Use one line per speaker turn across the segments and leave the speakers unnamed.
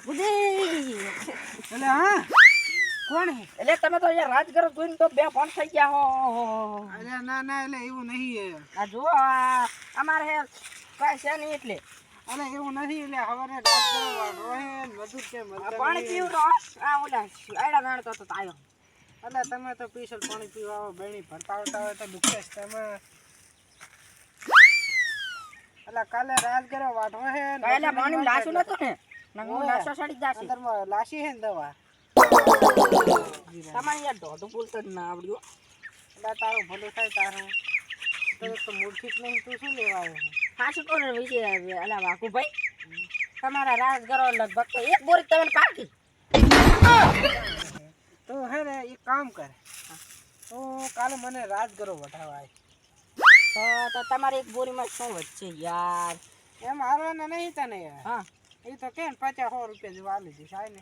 વાઘુજી
એટલે હા કોણ હે?
એટલે તમે તો યાર રાજ કરો જોઈને તો બે ફોન થઈ ગયા હો
અરે ના ના એટલે એવું નહીં
આ જો અમારે હે કાંઈ છે નહીં એટલે
અરે એવું નથી એટલે હવારે રાત કરવા રોહે મજૂર કે
પાણી પીવું તો આ ઓલા આયડા નાણતો તો આવ્યો
એટલે તમે તો પીસલ પાણી પીવા આવો બેણી ભરતા આવતા હોય તો દુખેશ તમે એટલે કાલે રાત કર્યો વાઢો હે
કાલે પાણી લાશું નતું ને નંગો નાસો સડી જાશે
અંદરમાં લાશી હે ને દવા
તમારે યાર દોઢું બોલતો જ ના આવડ્યું
એટલે તારું ભલું થાય તારું તો મૂર્ખિત નહીં તું શું લેવા આવ્યો છે?
ખાસું કોને વિશે અલા વાઘુભાઈ તમારા રાજ કરો લગભગ તો એક બોરી તમને પાકી
તો હે ને એક કામ કર તો કાલે મને રાજગરો વઢાવા
તો તમારે એક બોરીમાં શું વચ્ચે યાર
એમ હારવાના નહીં તને યાર
હા
એ તો કે 50-100 રૂપિયા જેવા આલી દઈશ આય ને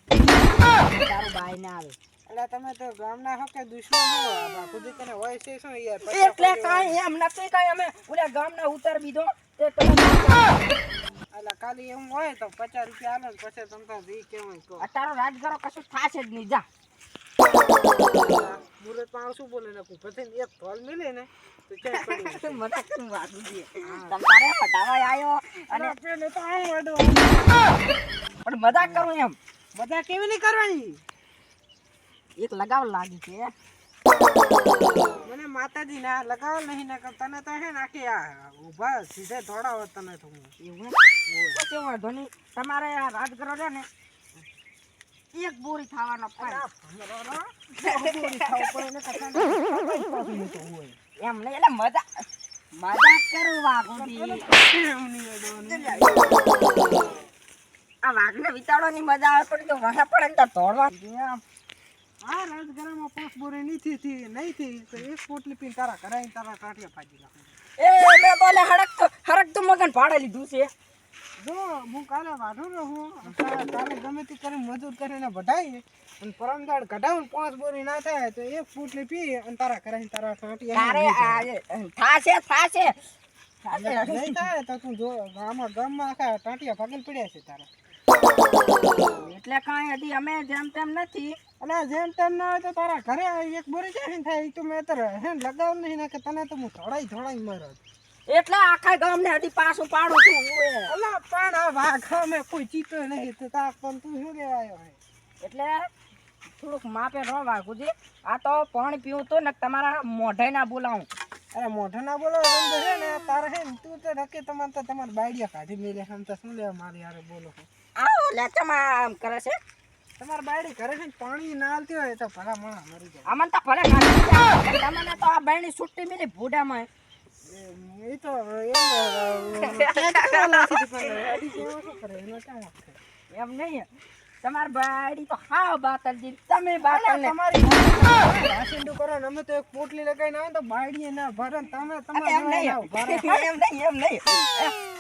તારું બાય ના આવે
એટલે તમે તો ગામના હો કે દુશ્મન હો બાપુજી તને હોય છે શું યાર
એટલે કાંઈ એમ નથી કાંઈ અમે ઓલા ગામના ઉતાર બીધો તે તમે
એટલે ખાલી એમ હોય તો 50 રૂપિયા આલો ને પછી તમે તો દી કેવું કહો
તારો રાજગરો કશું થાશે જ નહીં જા
મુરત માં શું બોલે ને પછી એક ધોલ મિલે ને તો ક્યાં પડી
મને શું વાતું છે તમારે હટાવા આવ્યો અને
આપણે તો આમ વડો
પણ મજાક કરું એમ
બધા કેવી નહીં કરવાની
એક લગાવ લાગી છે
મને માતાજી ના લગાવ નહીં ના તને તો હે નાખી આ ઊભા સીધે દોડાવો તને તો
એવું કેવું વાંધો નહીં તમારે આ રાજગરો છે ને એક બોરી થવાનો એમ નહીં એટલે મજાક કરું વાઘુજી આ વાઘને વિચારવાની મજા આવે પણ તો વહે પડે ને તો તોડવા
આ રાજગરામાં 5 બોરી નહીં થઈ તો એક પોટલી પીને તારા કરાઈને તારા ટાટિયા ફાજી નાખું
એ મેં બોલે હરક તો મગન ભાડે લીધું છે
જો હું કાલે વાઢો રહું કાલે ગમે તે કરીને મજૂર કરીને વઢાઈએ અને પરમદાડ કઢાવું 5 બોરી ના થાય તો એક પોટલી પી અને તારા કરાઈને તારા ટાટિયા
થાશે
નહીં થાય તો તું જો ગામમાં આખા ટાટિયા ભાગલ પડ્યા છે તારા
એટલે કાંઈ હજી અમે જેમ તેમ નથી
અને જેમ તેમ ના હોય તો તારા ઘરે એક બોરી જાય થાય તો મેં તારે હે લગાવ નહીં ને કે તને તો હું થોડાઈ મારો
એટલે આખા ગામને હજી પાછું પાડું છું
અલા પણ આ વાઘ અમે કોઈ ચીતો નહીં તો તાર પણ તું શું લેવા આવ્યો હે
એટલે થોડુંક માપે રહો વાઘુજી આ તો પાણી પીવું તો ને તમારા મોઢે ના બોલાવું
અરે મોઢા ના બોલો છે ને તારે હે ને તું તો નક્કી તમારે બાયડિયા કાઢી મેલે આમ તો શું લેવા મારી યાર બોલો
આવો લેચમાં આમ કરે છે
તમારે બાયડી ઘરે છે પાણી ના આલતી હોય તો ભલા માણા મરી જાય
અમન તો ભલે કાઢી તમને તો આ બહેણી છૂટી મિલી ભૂડામાં
એ તો
એમ નહીં તમાર બાયડી તો હાવ બાતલજી તમે બાતલ ને
તમારી ભાષિંડું કરો ને અમે તો એક પોટલી લગાઈને આવે તો બાયડી ના ભરે તમે
એમ નહીં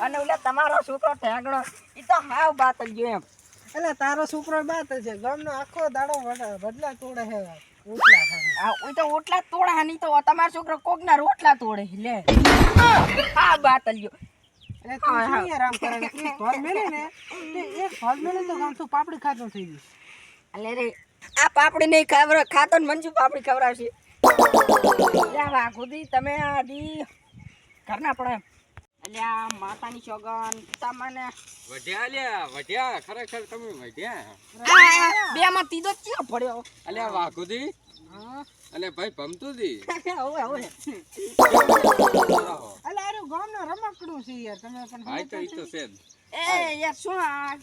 અને ઓલા તમારો છોકરો ઠેગડો એ તો હાવ બાતલજી એમ
એટલે તારો છોકરો બાત છે ગામનો આખો દાડો બદલા તોડે છે ઓટલા
આ તો ઓટલા તોડા નહીં તો તમારો છોકરો કોકના રોટલા તોડે લે હા બાતલજો
એટલે તું શું યાર આમ કરે ને ધોલ મેલે ને તે એક ધોલ મેલે તો ગામ તો પાપડી ખાતો થઈ ગઈ
અલે રે આ પાપડી નહીં ખાતો ને મંજુ પાપડી ખવડાવશે લે વાઘુદી તમે આદી ઘરના પડે એટલે આ માતાની સોગન તમને
વઢ્યા ખરેખર તમે વઢ્યા
બે માં તીધો ચિયો પડ્યો
અલ્યા વાઘુજી અલે ભાઈ ભમતુજી
હવે
અલે આરે ગામનો રમકડું છે યાર તમે પણ
ભાઈ તો ઈ તો છે જ.
એ યાર શું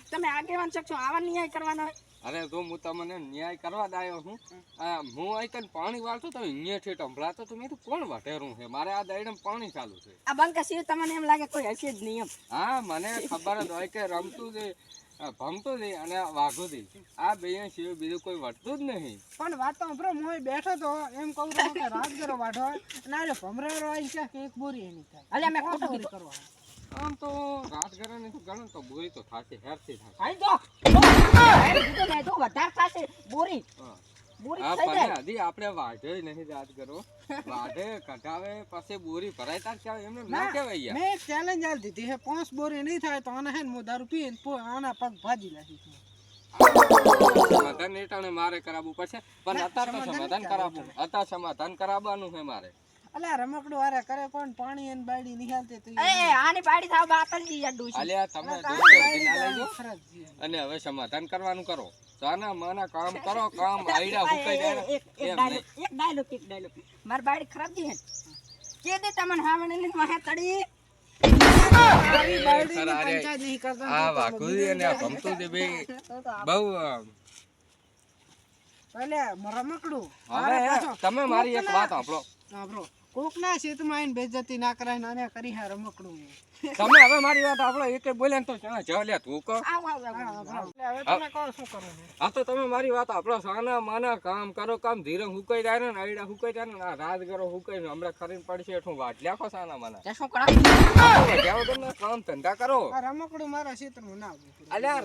તમે આગેવાન શકશો આવા ન્યાય કરવાનો
અરે તો હું તમને ન્યાય કરવા જ આવ્યો છું હું અહીં તને પાણી વાળતો તો અહીંયા ઠેઠ સંભળાતો તો મેં તો કોણ વઢેરું છે મારે આ દાયડમ પાણી ચાલુ છે
આ બંકા સિવાય તમને એમ લાગે કોઈ હશે જ નહીં એમ
હા મને ખબર જ હોય કે રમતું છે ભમતું છે અને વાઘુજી આ બે સિવાય બીજું કોઈ વટતું જ નહીં
પણ વાત તો બ્રો હું બેઠો તો એમ કહું તો કે રાજગરો વાઢો અને આરે ભમરારો આવી છે કે એક બોરી એની થાય
અલે મેં ખોટું કીધું
આમ તો રાજગરાને તો ગણો તો બોરી તો થાશે હેરથી થાશે
હાઈ તો કીધું ને તો વધારે થશે બોરી બોરી
હા
થઈ
પણ
જાય
હજી આપણે વાઢે નહીં રાજગરો વાઢે કઢાવે પછી બોરી ભરાય તાર કહેવાય એમને ના કહેવાય યાર
મેં એક ચેલેન્જ આલ દીધી હે 5 બોરી નહીં થાય તો આને હે ને હું દારૂ પીને આના પગ ભાજી નાખી
સમાધાન એટાણે મારે કરાવવું પડશે પણ અત્યારે તો સમાધાન કરાવવું અત્યારે સમાધાન કરાવવાનું છે મારે
અલ્યા રમકડું હારે કરે પણ પાણી અને બાયડી નિહાલતે તો
આની પાડી થાવ બાતલજી યાર ડોશી.
અલ્યા તમે દોસ્તો ઉભી ના લઈ જાઓ. અને હવે સમાધાન કરવાનું કરો સાના માના કામ કરો કામ આઈડા હુકાઈ જાય
એક ડાયલોગ. મારી બાડી ખરાબ જી હે. કે દે તમને હાવણે ને વાહે તડી.
આવી બાયડીની
અરે,
પંચાયત નહીં કરતા
આ વાઘુજી અને આ ભમતુજી બે બહુ
અલ્યા રમકડું
હવે તમે મારી એક વાત સાંભળો
સાંભળો કોકના ક્ષેત્રમાં આવીને બેઇજ્જતી ના કરાય ને આને કરી હે રમકડું
તમે હવે મારી વાત સાંભળો એક બોલે ને તો જલ્યા તું કહો
આવ.
એટલે હવે તમે કહો શું કરવું છે?
આ તો તમે મારી વાત આપણો સાના માના કામ કરો કામ ધીરે હુકાઈ જાય ને આઈડા હુકાઈ જાય ને આ રાત કરો હુકાઈ ને હમણાં ખરીને પડશે એટલું વાટ લ્યાખો સાના માના
તે શું કરા?
જાઓ તમે કામ ધંધા કરો
આ રમકડું મારા ક્ષેત્રમાં ના આવવું પડે.
અલ્યા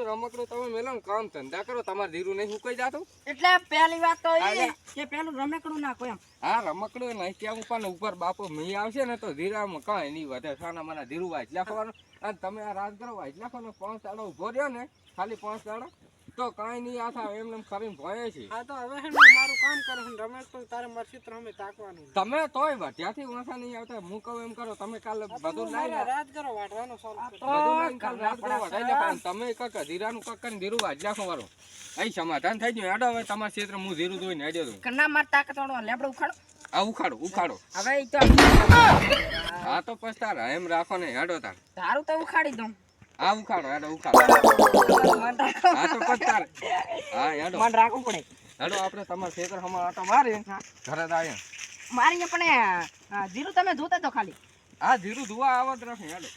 રમકડું તમે મેલો ને કામ ધંધા કરો તમારે ધીરું નહીં હુકાઈ જાતું
એટલે પહેલી વાત તો એ કે પેલું રમેકડું નાખો એમ.
હા રમકડું નહીં ત્યાં ઉપર ને ઉપર બાપો મી આવશે ને તો ધીરામાં કાંઈ નહીં વધે સાના માના ધીરું વાંચ લાખવાનું અને તમે આ રાત કરો વાંચ લાખો ને 5 દાડા ઉભો રહ્યો ને ખાલી 5 દાડા તો કાંઈ નહીં આ થાય એમને એમ કરીને ભોય છે
હા તો હવે હે ને મારું કામ કરો ને રમકડું તારે મારા ક્ષેત્ર અમે તાકવાનું છે.
તમે તોય ત્યાંથી વાંસા નહીં આવતા હું કહું એમ કરો તમે કાલે બધું
મારે
લાવી
રાત કરો વાટવાનું ચાલુ કરો.
બધું લઈને કાલે રાત કરો વઢાઈ લે પણ તમે કક ધીરાનું કક કરીને ધીરું વાંચ લાખો વાળું અહીં સમાધાન થઈ ગયું હેડો હવે તમારા ક્ષેત્ર હું ધીરું ધોઈને હેડ્યો છું
કના માર તાકાત વાળો લેબડો ઉખાડો.
આ ઉખાડો
હવે ઈ તો
હા તો પછી તાર એમ રાખો ને હેડો તાર
તારું તો ઉખાડી દઉં.
આ ઉખાડો હેડો ઉખાડો
મન રાખો.
હા તો પછી તાર હા હેડો
મન રાખવું પડે.
હેડો આપણે તમારા ક્ષેત્ર હમણાં આટો મારી ઘરે જ આવ્યા
મારી પણ જીરું તમે જોતા તો ખાલી.
આ ધીરું ધોવા આવત રાખે હેડો